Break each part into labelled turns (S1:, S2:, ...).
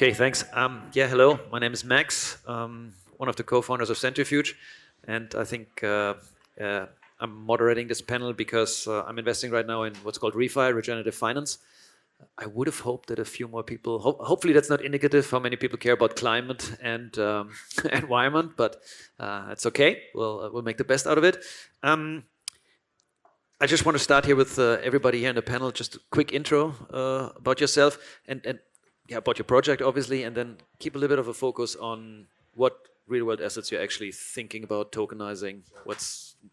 S1: Okay, thanks. Yeah, hello. My name is Max, one of the co-founders of Centrifuge, and I think I'm moderating this panel because I'm investing right now in what's called ReFi, regenerative finance. I would have hoped that a few more people, hopefully that's not indicative how many people care about climate and environment, but it's okay. We'll make the best out of it. I just want to start here with everybody here in the panel, just a quick intro about yourself and yeah, about your project, obviously, and then keep a little bit of a focus on what real-world assets you're actually thinking about tokenizing.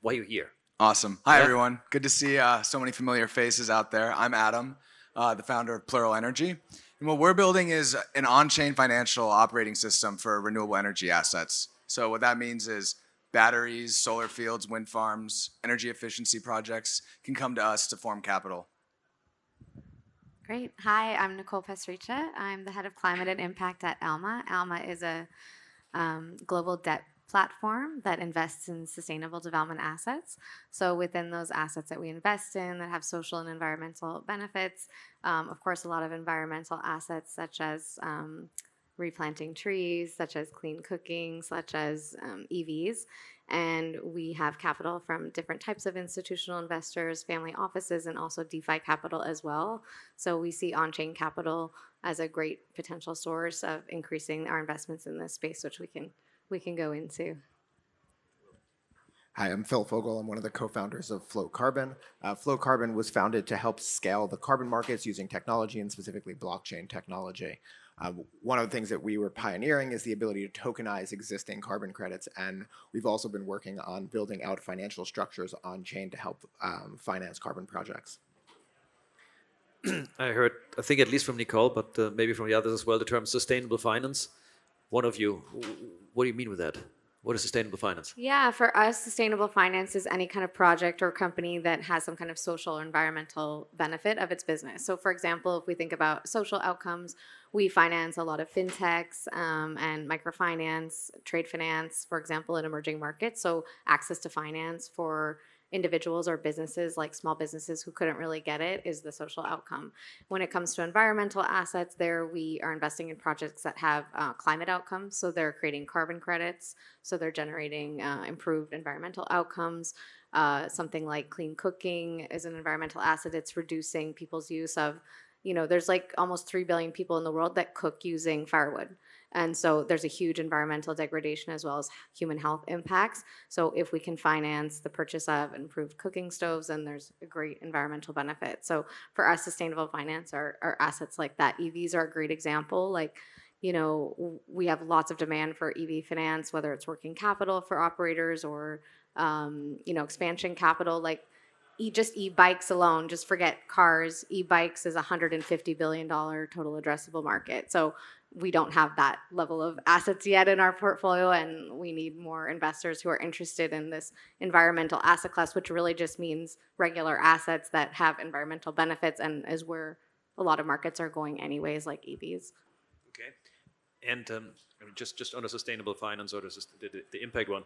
S1: Why you're here.
S2: Awesome. Hi, everyone. Good to see so many familiar faces out there. I'm Adam, the founder of Plural Energy. And what we're building is an on-chain financial operating system for renewable energy assets. So what that means is batteries, solar fields, wind farms, energy efficiency projects can come to us to form capital.
S3: Great. Hi, I'm Nicole Pasricha. I'm the head of climate and impact at ALMA. ALMA is a global debt platform that invests in sustainable development assets. So within those assets that we invest in that have social and environmental benefits, of course, a lot of environmental assets such as replanting trees, such as clean cooking, such as EVs. And we have capital from different types of institutional investors, family offices, and also DeFi capital as well. So we see on-chain capital as a great potential source of increasing our investments in this space, which we can go into.
S4: Hi, I'm Phil Fogel. I'm one of the co-founders of Flowcarbon. Flowcarbon was founded to help scale the carbon markets using technology and specifically blockchain technology. One of the things that we were pioneering is the ability to tokenize existing carbon credits, and we've also been working on building out financial structures on-chain to help finance carbon projects.
S1: I heard, I think at least from Nicole, but maybe from the others as well, the term sustainable finance. One of you, what do you mean with that? What is sustainable finance?
S3: Yeah, for us, sustainable finance is any kind of project or company that has some kind of social or environmental benefit of its business. So for example, if we think about social outcomes, we finance a lot of fintechs and microfinance, trade finance, for example, in emerging markets. So access to finance for individuals or businesses, like small businesses who couldn't really get it, is the social outcome. When it comes to environmental assets, there we are investing in projects that have climate outcomes. So they're creating carbon credits. So they're generating improved environmental outcomes. Something like clean cooking is an environmental asset. It's reducing people's use of, there's like almost 3 billion people in the world that cook using firewood. And so there's a huge environmental degradation as well as human health impacts. So if we can finance the purchase of improved cooking stoves, then there's a great environmental benefit. So for us, sustainable finance are assets like that. EVs are a great example. We have lots of demand for EV finance, whether it's working capital for operators or, expansion capital. Just e-bikes alone, just forget cars. E-bikes is a $150 billion total addressable market. So we don't have that level of assets yet in our portfolio, and we need more investors who are interested in this environmental asset class, which really just means regular assets that have environmental benefits and is where a lot of markets are going anyways, like EVs.
S1: Okay. And just on the sustainable finance or the impact one,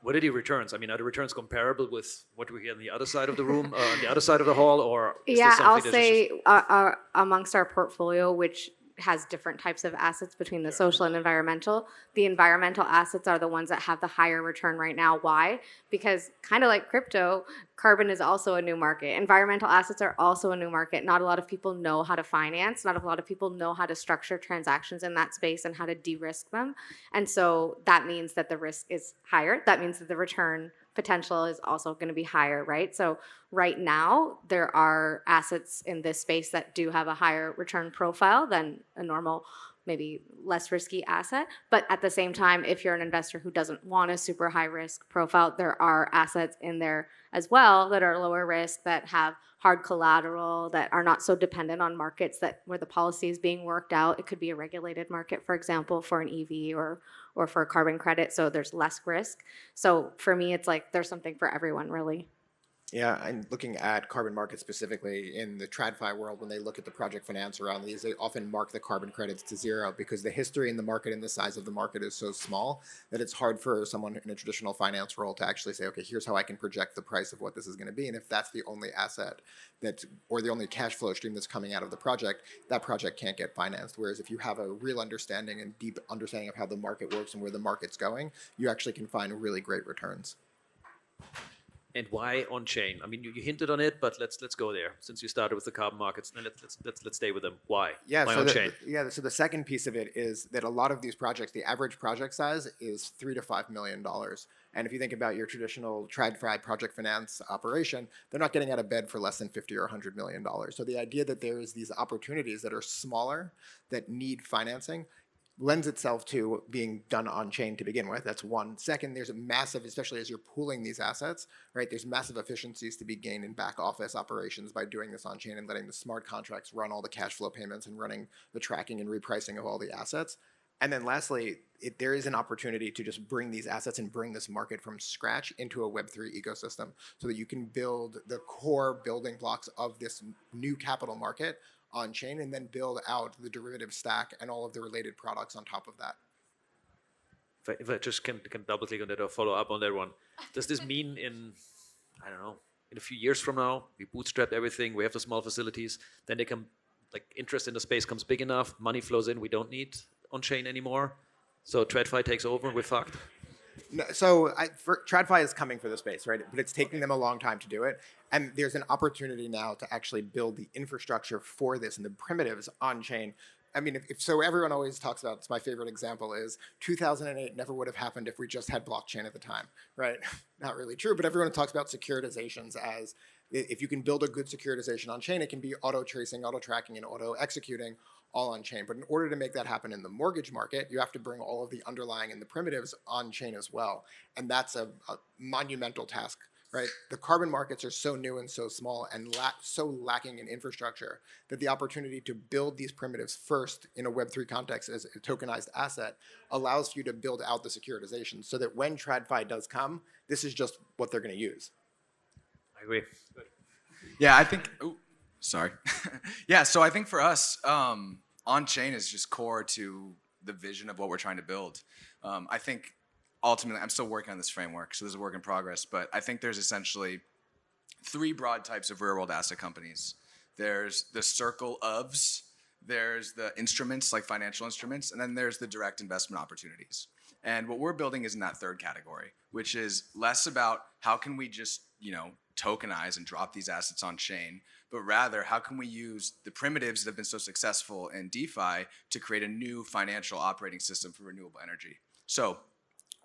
S1: what are the returns? I mean, are the returns comparable with what we hear on the other side of the room, on the other side of the hall, or is
S3: yeah,
S1: this something
S3: I'll say amongst our portfolio, which has different types of assets between the social and environmental. The environmental assets are the ones that have the higher return right now. Why? Because kind of like crypto, carbon is also a new market. Environmental assets are also a new market. Not a lot of people know how to finance. Not a lot of people know how to structure transactions in that space and how to de-risk them. And so that means that the risk is higher. That means that the return potential is also going to be higher, right? So right now, there are assets in this space that do have a higher return profile than a normal, maybe less risky asset. But at the same time, if you're an investor who doesn't want a super high risk profile, there are assets in there as well that are lower risk, that have hard collateral, that are not so dependent on markets where the policy is being worked out. It could be a regulated market, for example, for an EV or for a carbon credit, so there's less risk. So for me, it's like there's something for everyone, really.
S4: Yeah, and looking at carbon markets specifically in the TradFi world, when they look at the project finance around these, they often mark the carbon credits to zero because the history in the market and the size of the market is so small that it's hard for someone in a traditional finance role to actually say, okay, here's how I can project the price of what this is going to be. And if that's the only asset that, or the only cash flow stream that's coming out of the project, that project can't get financed. Whereas if you have a real understanding and deep understanding of how the market works and where the market's going, you actually can find really great returns.
S1: And why on-chain? I mean, you hinted on it, but let's go there. Since you started with the carbon markets, then let's stay with them. Why?
S4: Yeah,
S1: Why
S4: so
S1: on-chain?
S4: so the second piece of it is that a lot of these projects, the average project size is $3 to $5 million. And if you think about your traditional TradFi project finance operation, they're not getting out of bed for less than $50 or $100 million. So the idea that there is these opportunities that are smaller that need financing lends itself to being done on chain to begin with. That's one. Second, there's a massive, especially as you're pooling these assets, right? There's massive efficiencies to be gained in back office operations by doing this on chain and letting the smart contracts run all the cash flow payments and running the tracking and repricing of all the assets. And then lastly, there is an opportunity to just bring these assets and bring this market from scratch into a Web3 ecosystem so that you can build the core building blocks of this new capital market on chain and then build out the derivative stack and all of the related products on top of that.
S1: If I just can double click on that or follow up on that one, does this mean I don't know, in a few years from now, we bootstrap everything, we have the small facilities, then they come, like interest in the space comes big enough, money flows in, we don't need on-chain anymore, so TradFi takes over, we're fucked?
S4: No, so TradFi is coming for the space, right? But it's taking them a long time to do it. And there's an opportunity now to actually build the infrastructure for this and the primitives on chain. I mean, if so, everyone always talks about, it's my favorite example is 2008 never would have happened if we just had blockchain at the time, right? Not really true, but everyone talks about securitizations as if you can build a good securitization on chain, it can be auto tracing, auto tracking, and auto executing all on chain. But in order to make that happen in the mortgage market, you have to bring all of the underlying and the primitives on chain as well. And that's a monumental task, right? The carbon markets are so new and so small and so lacking in infrastructure that the opportunity to build these primitives first in a Web3 context as a tokenized asset allows you to build out the securitization so that when TradFi does come, this is just what they're going to use.
S1: I agree. Good.
S2: Yeah, I think. Oh, sorry. Yeah, so I think for us, on-chain is just core to the vision of what we're trying to build. I think ultimately, I'm still working on this framework, so this is a work in progress. But I think there's essentially three broad types of real-world asset companies. There's the circle ofs, there's the instruments like financial instruments, and then there's the direct investment opportunities. And what we're building is in that third category, which is less about how can we just, tokenize and drop these assets on chain, but rather how can we use the primitives that have been so successful in DeFi to create a new financial operating system for renewable energy. So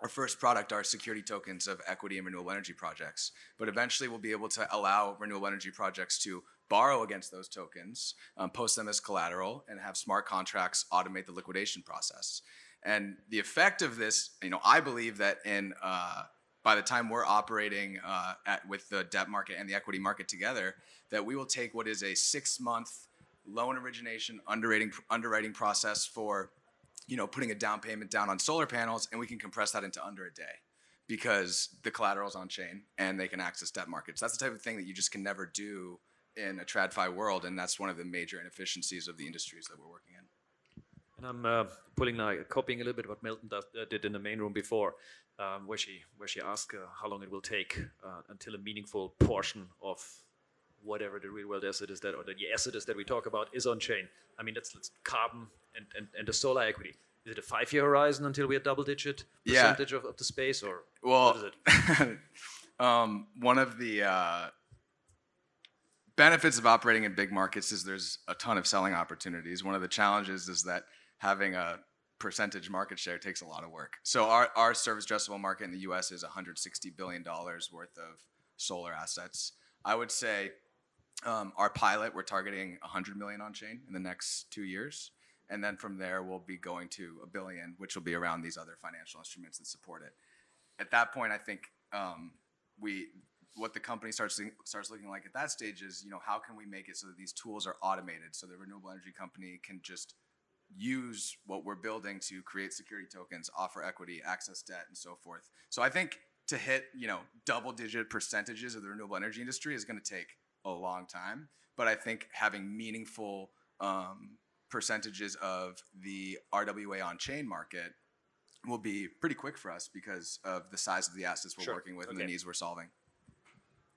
S2: our first product are security tokens of equity and renewable energy projects, but eventually we'll be able to allow renewable energy projects to borrow against those tokens, post them as collateral, and have smart contracts automate the liquidation process. And the effect of this, I believe that by the time we're operating with the debt market and the equity market together, that we will take what is a 6-month loan origination underwriting process for, putting a down payment down on solar panels, and we can compress that into under a day because the collateral's on chain and they can access debt markets. That's the type of thing that you just can never do in a TradFi world, and that's one of the major inefficiencies of the industries that we're working in.
S1: And I'm copying a little bit what Milton did in the main room before, where she asked how long it will take until a meaningful portion of whatever the real world asset is or the asset is that we talk about is on chain. I mean, let's carbon and the solar equity. Is it a 5-year horizon until we have double-digit percentage of the space, or what is it?
S2: One of the benefits of operating in big markets is there's a ton of selling opportunities. One of the challenges is that having a percentage market share takes a lot of work. So our service addressable market in the US is $160 billion worth of solar assets. I would say our pilot, we're targeting 100 million on chain in the next 2 years. And then from there, we'll be going to $1 billion, which will be around these other financial instruments that support it. At that point, I think what the company starts looking like at that stage is, how can we make it so that these tools are automated so the renewable energy company can just use what we're building to create security tokens, offer equity, access debt, and so forth. So I think to hit, double-digit percentages of the renewable energy industry is going to take a long time. But I think having meaningful percentages of the RWA on-chain market will be pretty quick for us because of the size of the assets we're working with and the needs we're solving.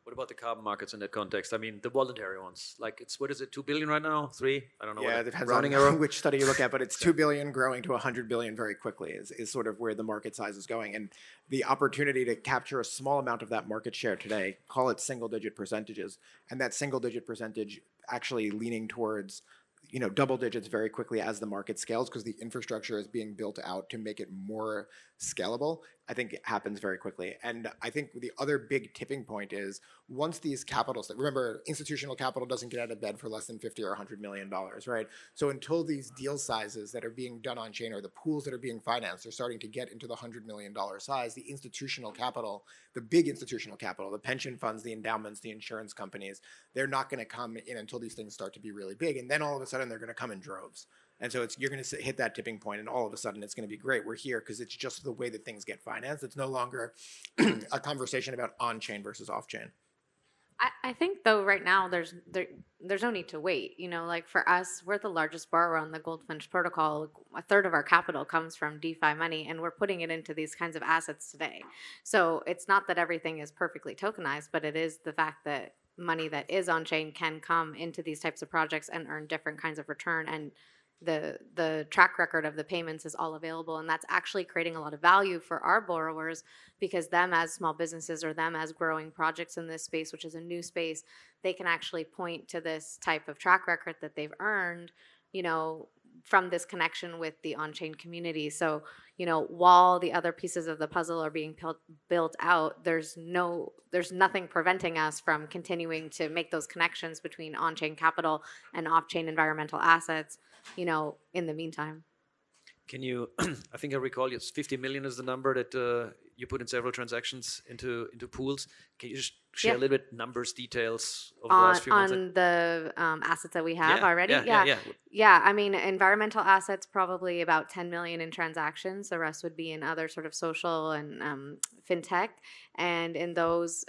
S1: What about the carbon markets in that context? I mean, the voluntary ones. Like, it's, what is it, 2 billion right now? 3? I don't know.
S4: Yeah, it depends
S1: rounding
S4: on
S1: error.
S4: which study you look at, but it's 2 billion growing to 100 billion very quickly is sort of where the market size is going. And the opportunity to capture a small amount of that market share today, call it single-digit percentages, and that single-digit percentage actually leaning towards double digits very quickly as the market scales because the infrastructure is being built out to make it more scalable, I think it happens very quickly. And I think the other big tipping point is once these capitals, remember, institutional capital doesn't get out of bed for less than 50 or $100 million, right? So until these deal sizes that are being done on chain or the pools that are being financed are starting to get into the $100 million size, the institutional capital, the big institutional capital, the pension funds, the endowments, the insurance companies, they're not going to come in until these things start to be really big. And then all of a sudden they're going to come in droves. And so you're going to hit that tipping point, and all of a sudden it's going to be great. We're here because it's just the way that things get financed. It's no longer a conversation about on-chain versus off-chain.
S3: I think though right now there's no need to wait. Like for us, we're the largest borrower on the Goldfinch protocol. A third of our capital comes from DeFi money, and we're putting it into these kinds of assets today. So it's not that everything is perfectly tokenized, but it is the fact that money that is on chain can come into these types of projects and earn different kinds of return, and the track record of the payments is all available, and that's actually creating a lot of value for our borrowers because them as small businesses or them as growing projects in this space, which is a new space, they can actually point to this type of track record that they've earned, from this connection with the on-chain community. So, while the other pieces of the puzzle are being built out, there's nothing preventing us from continuing to make those connections between on-chain capital and off-chain environmental assets, in the meantime.
S1: Can you, I think I recall it's 50 million is the number that you put in several transactions into pools. Can you just share a little bit numbers, details over the last few months?
S3: On the assets that we have already?
S1: Yeah.
S3: I mean, environmental assets, probably about 10 million in transactions. The rest would be in other sort of social and fintech. And in those,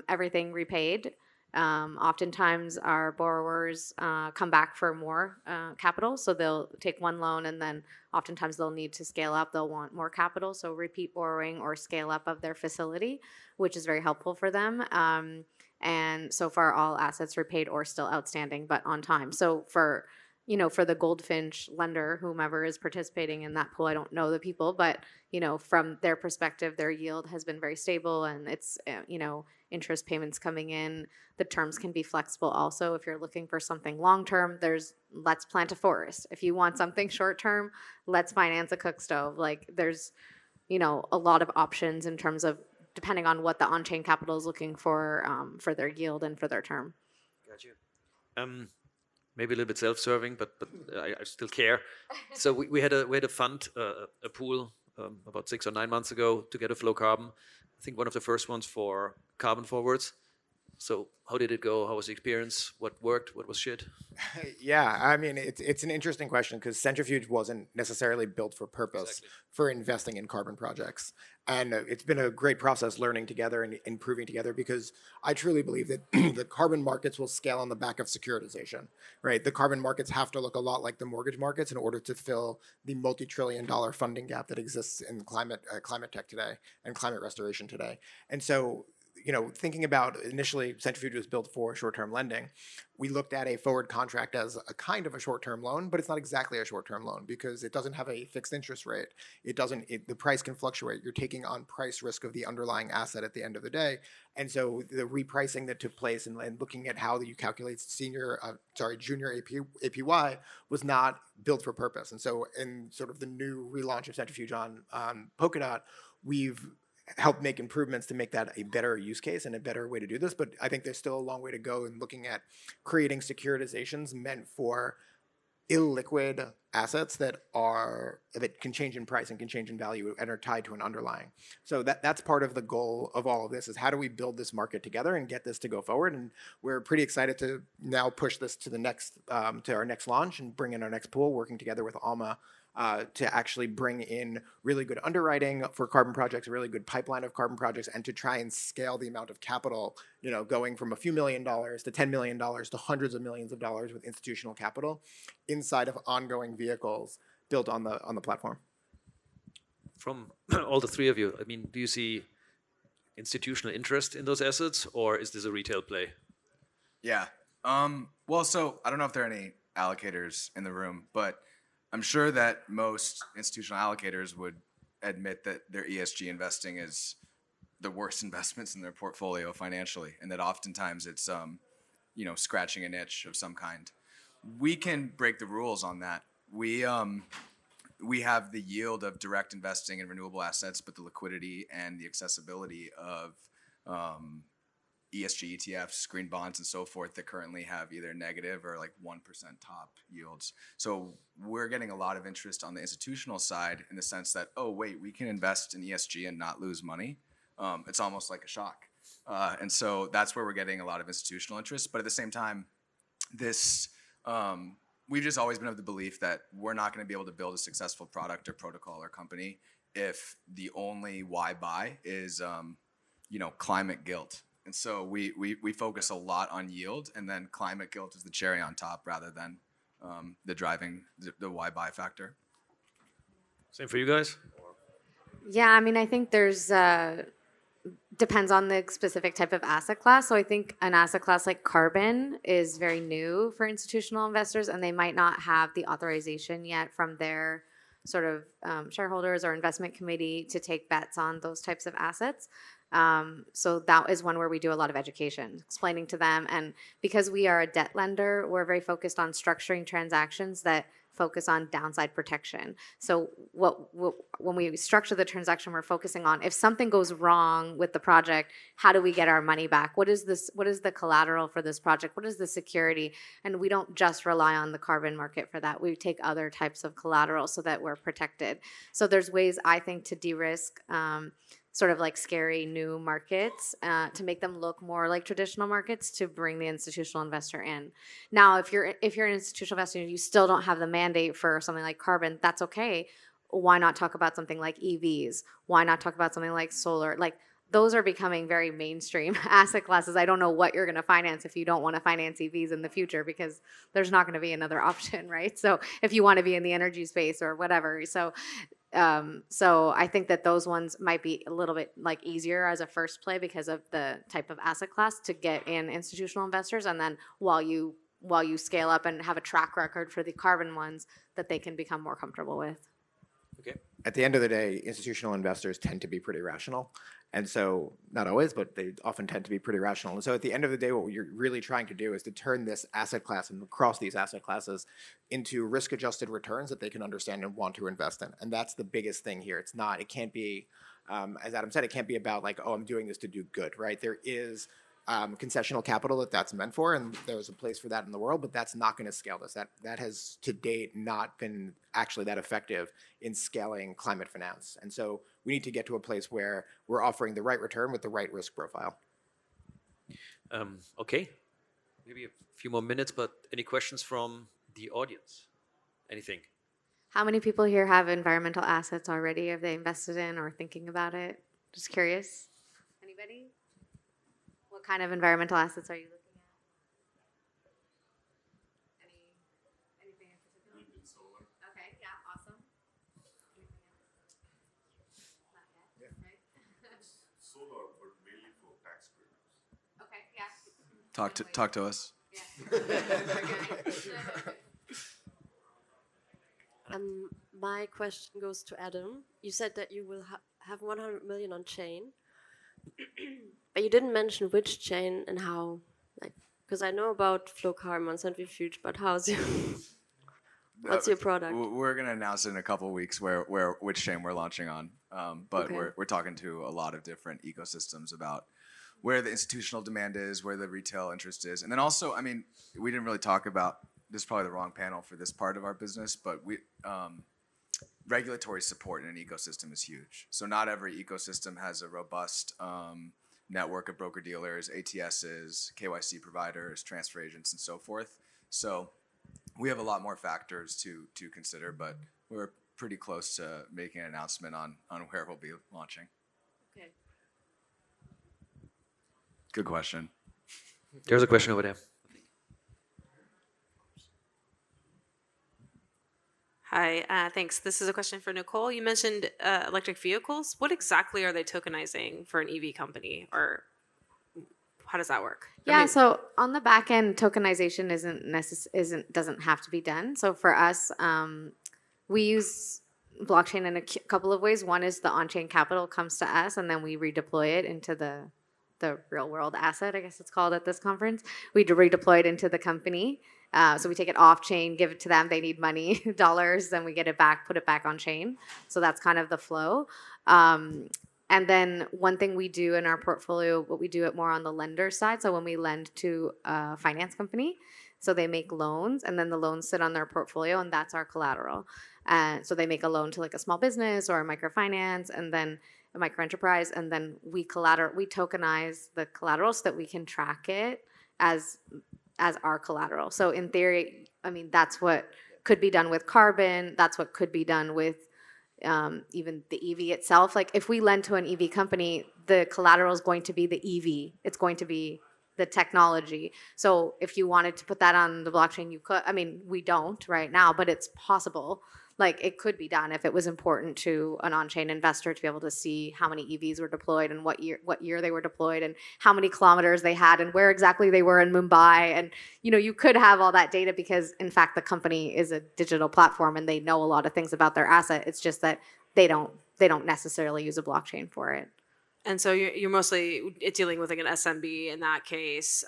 S3: everything repaid. Oftentimes our borrowers come back for more capital. So they'll take one loan and then oftentimes they'll need to scale up. They'll want more capital. So repeat borrowing or scale up of their facility, which is very helpful for them. And so far all assets repaid or still outstanding, but on time. So for the Goldfinch lender, whomever is participating in that pool, I don't know the people, but, from their perspective, their yield has been very stable and it's, interest payments coming in. The terms can be flexible also. If you're looking for something long-term, let's plant a forest. If you want something short-term, let's finance a cook stove. Like there's, a lot of options in terms of depending on what the on-chain capital is looking for their yield and for their term.
S1: Got you. Maybe a little bit self-serving, but I still care. So we had a fund, a pool about 6 or 9 months ago to get a Flowcarbon. I think one of the first ones for carbon forwards. So how did it go? How was the experience? What worked? What was shit?
S4: Yeah, I mean, it's an interesting question because Centrifuge wasn't necessarily built for purpose for investing in carbon projects. And it's been a great process learning together and improving together because I truly believe that the carbon markets will scale on the back of securitization, right? The carbon markets have to look a lot like the mortgage markets in order to fill the multi-trillion-dollar funding gap that exists in climate tech today and climate restoration today. And so thinking about initially Centrifuge was built for short-term lending. We looked at a forward contract as a kind of a short-term loan, but it's not exactly a short-term loan because it doesn't have a fixed interest rate. The price can fluctuate. You're taking on price risk of the underlying asset at the end of the day. And so the repricing that took place and looking at how you calculate junior APY was not built for purpose. And so in sort of the new relaunch of Centrifuge on Polkadot, we've help make improvements to make that a better use case and a better way to do this. But I think there's still a long way to go in looking at creating securitizations meant for illiquid assets that can change in price and can change in value and are tied to an underlying. So that's part of the goal of all of this is how do we build this market together and get this to go forward? And we're pretty excited to now push this to the next to our next launch and bring in our next pool, working together with ALMA to actually bring in really good underwriting for carbon projects, a really good pipeline of carbon projects, and to try and scale the amount of capital, going from a few $1 million to $10 million to hundreds of millions of dollars with institutional capital inside of ongoing vehicles built on the platform.
S1: From all the three of you, I mean, do you see institutional interest in those assets, or is this a retail play?
S2: Yeah. Well, so I don't know if there are any allocators in the room, but I'm sure that most institutional allocators would admit that their ESG investing is the worst investments in their portfolio financially, and that oftentimes it's scratching an itch of some kind. We can break the rules on that. We have the yield of direct investing in renewable assets, but the liquidity and the accessibility of ESG ETFs, green bonds, and so forth that currently have either negative or like 1% top yields. So we're getting a lot of interest on the institutional side in the sense that, oh, wait, we can invest in ESG and not lose money. It's almost like a shock. And so that's where we're getting a lot of institutional interest. But at the same time, we've just always been of the belief that we're not going to be able to build a successful product or protocol or company if the only why buy is, climate guilt. And so we focus a lot on yield, and then climate guilt is the cherry on top rather than the driving the why buy factor.
S1: Same for you guys?
S3: Yeah, I mean, I think there's depends on the specific type of asset class. So I think an asset class like carbon is very new for institutional investors, and they might not have the authorization yet from their sort of shareholders or investment committee to take bets on those types of assets. So that is one where we do a lot of education, explaining to them. And because we are a debt lender, we're very focused on structuring transactions that focus on downside protection. So when we structure the transaction, we're focusing on if something goes wrong with the project, how do we get our money back? What is the collateral for this project? What is the security? And we don't just rely on the carbon market for that. We take other types of collateral so that we're protected. So there's ways, I think, to de-risk sort of like scary new markets to make them look more like traditional markets to bring the institutional investor in. Now, if you're an institutional investor and you still don't have the mandate for something like carbon, that's okay. Why not talk about something like EVs? Why not talk about something like solar? Like those are becoming very mainstream asset classes. I don't know what you're going to finance if you don't want to finance EVs in the future, because there's not going to be another option, right? So if you want to be in the energy space or whatever. So I think that those ones might be a little bit like easier as a first play because of the type of asset class to get in institutional investors. And then while you scale up and have a track record for the carbon ones that they can become more comfortable with.
S1: Okay.
S4: At the end of the day, institutional investors tend to be pretty rational. And so, not always, but they often tend to be pretty rational. And so at the end of the day, what you're really trying to do is to turn this asset class and across these asset classes into risk-adjusted returns that they can understand and want to invest in. And that's the biggest thing here. It can't be, as Adam said, it can't be about like, oh, I'm doing this to do good, right? There is concessional capital that's meant for, and there's a place for that in the world, but that's not going to scale this. That has to date not been actually that effective in scaling climate finance. And so we need to get to a place where we're offering the right return with the right risk profile.
S1: Okay, maybe a few more minutes, but any questions from the audience? Anything?
S3: How many people here have environmental assets already? Have they invested in or thinking about it? Just curious. Anybody? What kind of environmental assets are you looking at? Anything in particular? Wind and solar. Okay, yeah, awesome. Anything else? Not yet, right?
S5: Solar, but mainly for tax credits.
S3: Okay, yeah.
S2: Talk to us.
S6: My question goes to Adam. You said that you will have 100 million on chain, but you didn't mention which chain and how. Like, because I know about Flowcarbon, Centrifuge, but what's your product?
S2: We're going to announce it in a couple of weeks which chain we're launching on. But okay. We're talking to a lot of different ecosystems about where the institutional demand is, where the retail interest is. And then also, I mean, we didn't really talk about, this is probably the wrong panel for this part of our business, but regulatory support in an ecosystem is huge. So not every ecosystem has a robust network of broker-dealers, ATSs, KYC providers, transfer agents, and so forth. So we have a lot more factors to consider, but we're pretty close to making an announcement on where we'll be launching.
S6: Okay.
S2: Good question.
S1: There's a question over there.
S7: Hi, thanks. This is a question for Nicole. You mentioned electric vehicles. What exactly are they tokenizing for an EV company, or how does that work?
S3: Yeah, so on the back end, tokenization doesn't have to be done. So for us, we use blockchain in a couple of ways. One is the on-chain capital comes to us, and then we redeploy it into the real world asset, I guess it's called at this conference. We redeploy it into the company. So we take it off chain, give it to them. They need money, dollars, then we get it back, put it back on chain. So that's kind of the flow. And then one thing we do in our portfolio, but we do it more on the lender side. So when we lend to a finance company, so they make loans, and then the loans sit on their portfolio, and that's our collateral. So they make a loan to like a small business or a microfinance, and then a micro enterprise, and then we tokenize the collateral so that we can track it as our collateral. So in theory, I mean, that's what could be done with carbon. That's what could be done with even the EV itself. Like if we lend to an EV company, the collateral is going to be the EV. It's going to be the technology. So if you wanted to put that on the blockchain, you could. I mean, we don't right now, but it's possible. Like it could be done if it was important to an on-chain investor to be able to see how many EVs were deployed and what year they were deployed and how many kilometers they had and where exactly they were in Mumbai. And you could have all that data because in fact the company is a digital platform and they know a lot of things about their asset. It's just that they don't necessarily use a blockchain for it.
S7: And so you're mostly dealing with like an SMB in that case,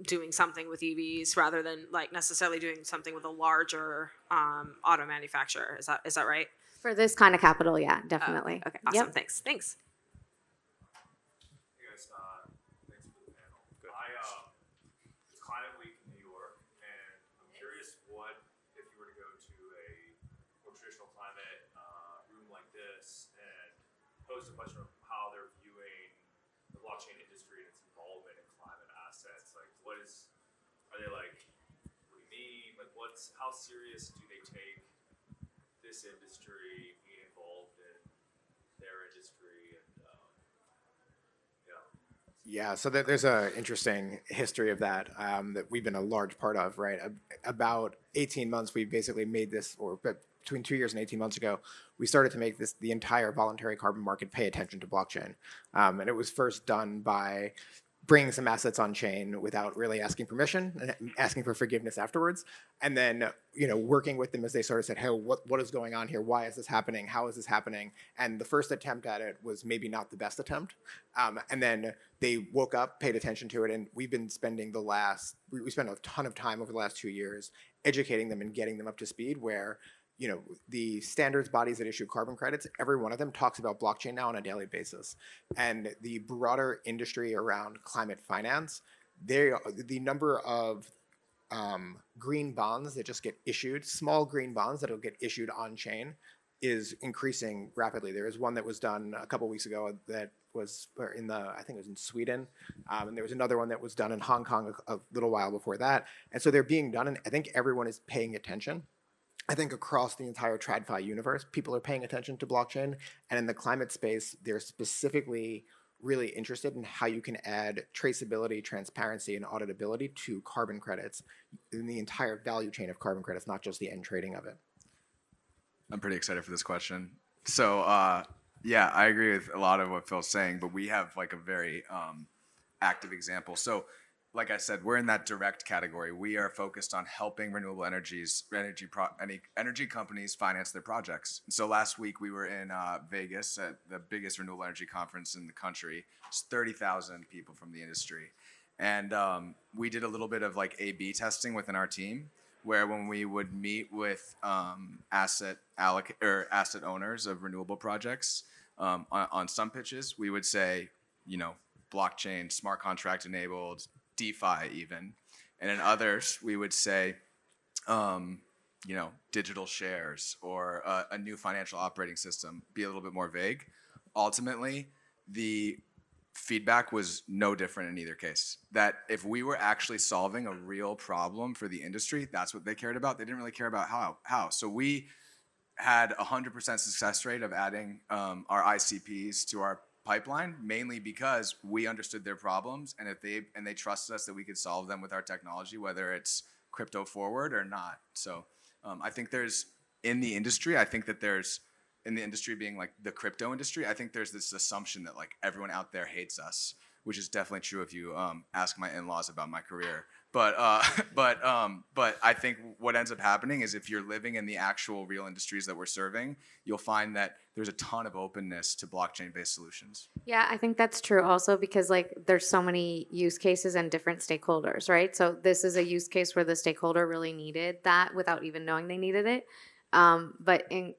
S7: doing something with EVs rather than like necessarily doing something with a larger auto manufacturer. Is that right?
S3: For this kind of capital, yeah, definitely.
S7: Okay, awesome. Yep. Thanks.
S5: Hey guys, thanks for the panel. Good. It's Climate Week in New York, and I'm curious what, if you were to go to a more traditional climate room like this and pose the question of how they're viewing the blockchain industry and its involvement in climate assets. Like, are they like, what do you mean? Like, how serious do they take this industry being involved in their industry? And
S4: Yeah, so there's an interesting history of that that we've been a large part of, right? About 18 months, we basically made this, or between 2 years and 18 months ago, we started to make the entire voluntary carbon market pay attention to blockchain. And it was first done by bringing some assets on chain without really asking permission and asking for forgiveness afterwards. And then, working with them as they sort of said, hey, what is going on here? Why is this happening? How is this happening? And the first attempt at it was maybe not the best attempt. And then they woke up, paid attention to it, and we've been spending we spent a ton of time over the last 2 years educating them and getting them up to speed where the standards bodies that issue carbon credits, every one of them talks about blockchain now on a daily basis. And the broader industry around climate finance, the number of green bonds that just get issued, small green bonds that will get issued on chain is increasing rapidly. There was one that was done a couple weeks ago that was I think it was in Sweden. And there was another one that was done in Hong Kong a little while before that. And so they're being done, and I think everyone is paying attention. I think across the entire TradFi universe, people are paying attention to blockchain. And in the climate space, they're specifically really interested in how you can add traceability, transparency, and auditability to carbon credits in the entire value chain of carbon credits, not just the end trading of it.
S2: I'm pretty excited for this question. So, yeah, I agree with a lot of what Phil's saying, but we have like a very active example. So, like I said, we're in that direct category. We are focused on helping renewable energy companies finance their projects. So last week we were in Vegas at the biggest renewable energy conference in the country. It's 30,000 people from the industry. And we did a little bit of like A/B testing within our team, where when we would meet with asset owners of renewable projects on some pitches, we would say, blockchain, smart contract enabled, DeFi even. And in others, we would say, digital shares or a new financial operating system, be a little bit more vague. Ultimately, the feedback was no different in either case. That if we were actually solving a real problem for the industry, that's what they cared about. They didn't really care about how. So we had 100% success rate of adding our ICPs to our pipeline, mainly because we understood their problems, and they trusted us that we could solve them with our technology, whether it's crypto forward or not. So I think there's in the industry, in the industry being like the crypto industry, I think there's this assumption that like everyone out there hates us, which is definitely true if you ask my in-laws about my career. But I think what ends up happening is if you're living in the actual real industries that we're serving, you'll find that there's a ton of openness to blockchain-based solutions.
S3: Yeah, I think that's true also because like there's so many use cases and different stakeholders, right? So this is a use case where the stakeholder really needed that without even knowing they needed it. But in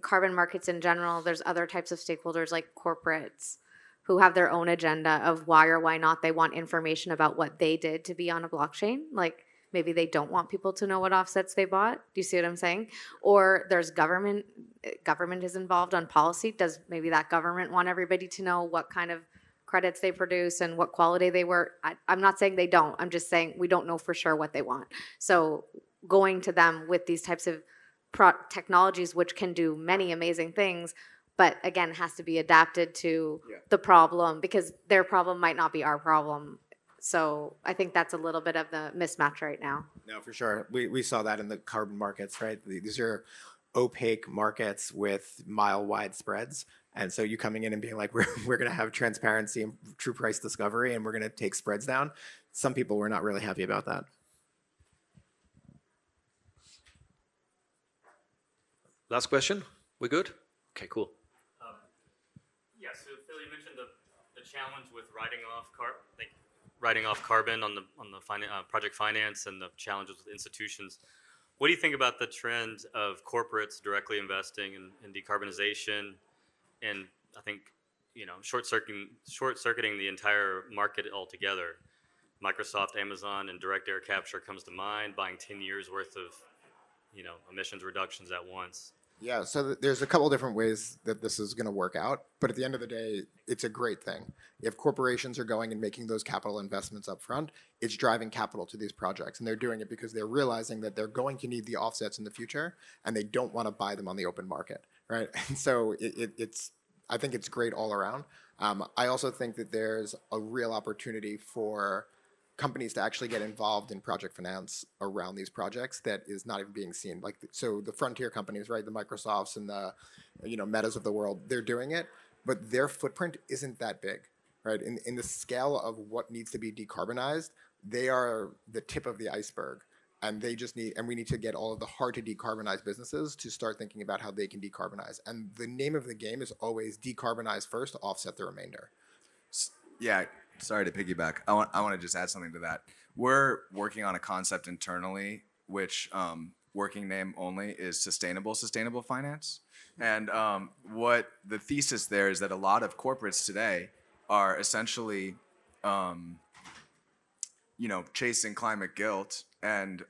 S3: carbon markets in general, there's other types of stakeholders like corporates who have their own agenda of why or why not they want information about what they did to be on a blockchain. Like maybe they don't want people to know what offsets they bought. Do you see what I'm saying? Or there's government is involved on policy. Does maybe that government want everybody to know what kind of credits they produce and what quality they were? I'm not saying they don't. I'm just saying we don't know for sure what they want. So going to them with these types of technologies which can do many amazing things, but again has to be adapted to the problem because their problem might not be our problem. So I think that's a little bit of the mismatch right now.
S4: No, for sure. We saw that in the carbon markets, right? These are opaque markets with mile-wide spreads. And so you coming in and being like, we're going to have transparency and true price discovery, and we're going to take spreads down. Some people were not really happy about that.
S1: Last question. We good? Okay, cool.
S8: Yeah. So Phil, you mentioned the challenge with writing off carbon on the project finance and the challenges with institutions. What do you think about the trend of corporates directly investing in decarbonization, and I think short-circuiting the entire market altogether? Microsoft, Amazon, and direct air capture comes to mind, buying 10 years worth of emissions reductions at once.
S4: Yeah, so there's a couple different ways that this is going to work out, but at the end of the day, it's a great thing. If corporations are going and making those capital investments up front, it's driving capital to these projects, and they're doing it because they're realizing that they're going to need the offsets in the future, and they don't want to buy them on the open market, right? And so I think it's great all around. I also think that there's a real opportunity for companies to actually get involved in project finance around these projects that is not even being seen. Like, so the frontier companies, right, the Microsofts and the Metas of the world, they're doing it, but their footprint isn't that big, right? In the scale of what needs to be decarbonized, they are the tip of the iceberg, and we need to get all of the hard to decarbonize businesses to start thinking about how they can decarbonize. And the name of the game is always decarbonize first, offset the remainder.
S2: Yeah. Sorry to piggyback. I want to just add something to that. We're working on a concept internally, which working name only is sustainable finance. And what the thesis there is that a lot of corporates today are essentially, chasing climate guilt and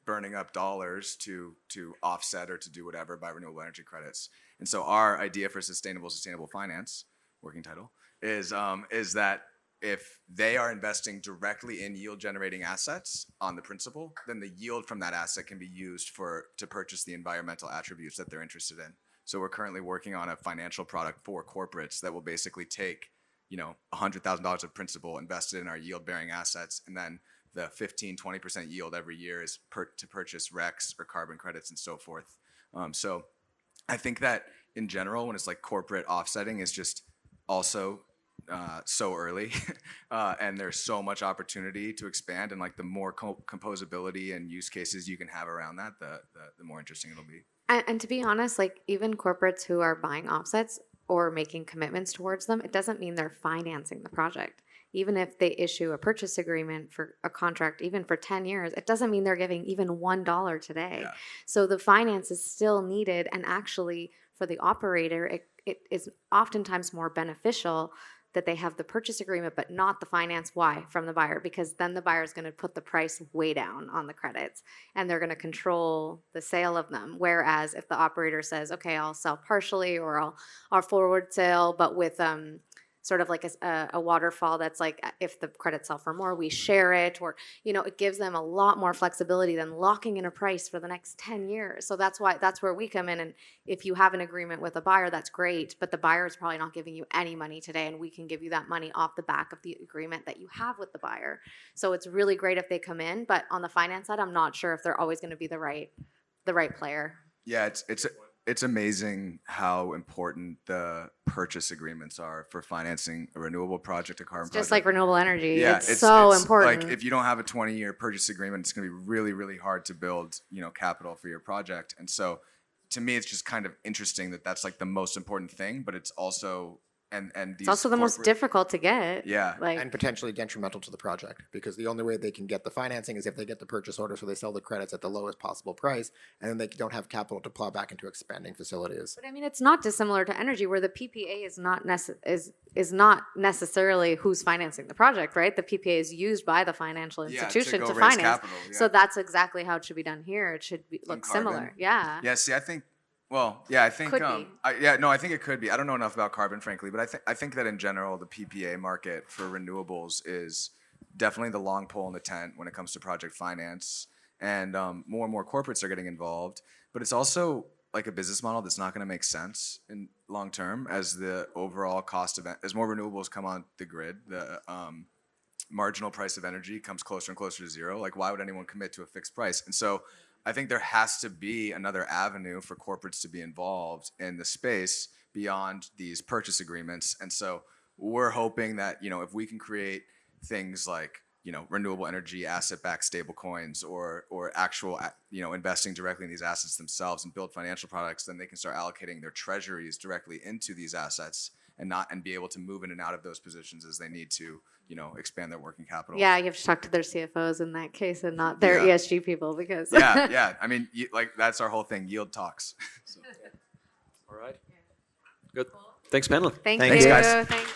S2: burning up dollars to offset or to do whatever by renewable energy credits. And so our idea for sustainable finance, working title, is that if they are investing directly in yield-generating assets on the principal, then the yield from that asset can be used to purchase the environmental attributes that they're interested in. So we're currently working on a financial product for corporates that will basically take, $100,000 of principal invested in our yield-bearing assets, and then the 15-20% yield every year is to purchase RECs or carbon credits and so forth. So I think that in general, when it's like corporate offsetting is just also so early, and there's so much opportunity to expand, and like the more composability and use cases you can have around that, the more interesting it'll be.
S3: And to be honest, like even corporates who are buying offsets or making commitments towards them, it doesn't mean they're financing the project. Even if they issue a purchase agreement for a contract, even for 10 years, it doesn't mean they're giving even $1 today. Yeah. So the finance is still needed, and actually for the operator, it is oftentimes more beneficial that they have the purchase agreement but not the finance. Why? From the buyer, because then the buyer is going to put the price way down on the credits and they're going to control the sale of them. Whereas if the operator says, okay, I'll sell partially, or I'll forward sale but with sort of like a waterfall that's like, if the credits sell for more, we share it, or, it gives them a lot more flexibility than locking in a price for the next 10 years. So that's where we come in. And if you have an agreement with a buyer, that's great, but the buyer is probably not giving you any money today, and we can give you that money off the back of the agreement that you have with the buyer. So it's really great if they come in, but on the finance side, I'm not sure if they're always going to be the right player.
S2: Yeah, it's amazing how important the purchase agreements are for financing a renewable project, a carbon project.
S3: Just like renewable energy.
S2: Yeah,
S3: it's so important.
S2: Like if you don't have a 20-year purchase agreement, it's going to be really, really hard to build, capital for your project. And so, to me, it's just kind of interesting that that's like the most important thing, but it's also
S3: it's also the most difficult to get.
S2: Yeah.
S4: And potentially detrimental to the project, because the only way they can get the financing is if they get the purchase order, so they sell the credits at the lowest possible price, and then they don't have capital to plow back into expanding facilities.
S3: But I mean, it's not dissimilar to energy, where the PPA is not necessarily who's financing the project, right? The PPA is used by the financial institution to finance.
S2: Capital, yeah.
S3: So that's exactly how it should be done here. It should look similar. Yeah.
S2: Yeah. See, I think. Well, yeah, I think.
S3: Could be.
S2: I think it could be. I don't know enough about carbon, frankly, but I think that in general, the PPA market for renewables is definitely the long pole in the tent when it comes to project finance, and more and more corporates are getting involved. But it's also like a business model that's not going to make sense in long term, as the overall cost of as more renewables come on the grid, the marginal price of energy comes closer and closer to zero. Like, why would anyone commit to a fixed price? And so I think there has to be another avenue for corporates to be involved in the space beyond these purchase agreements. And so we're hoping that, if we can create things like, renewable energy asset-backed stablecoins, or actual, investing directly in these assets themselves and build financial products, then they can start allocating their treasuries directly into these assets and be able to move in and out of those positions as they need to, expand their working capital.
S3: Yeah, you have to talk to their CFOs in that case, and not their ESG people, because
S2: yeah. I mean, that's our whole thing. Yield talks. So.
S1: All right. Good. Thanks, panel.
S3: Thanks,
S2: guys.
S3: Thank you.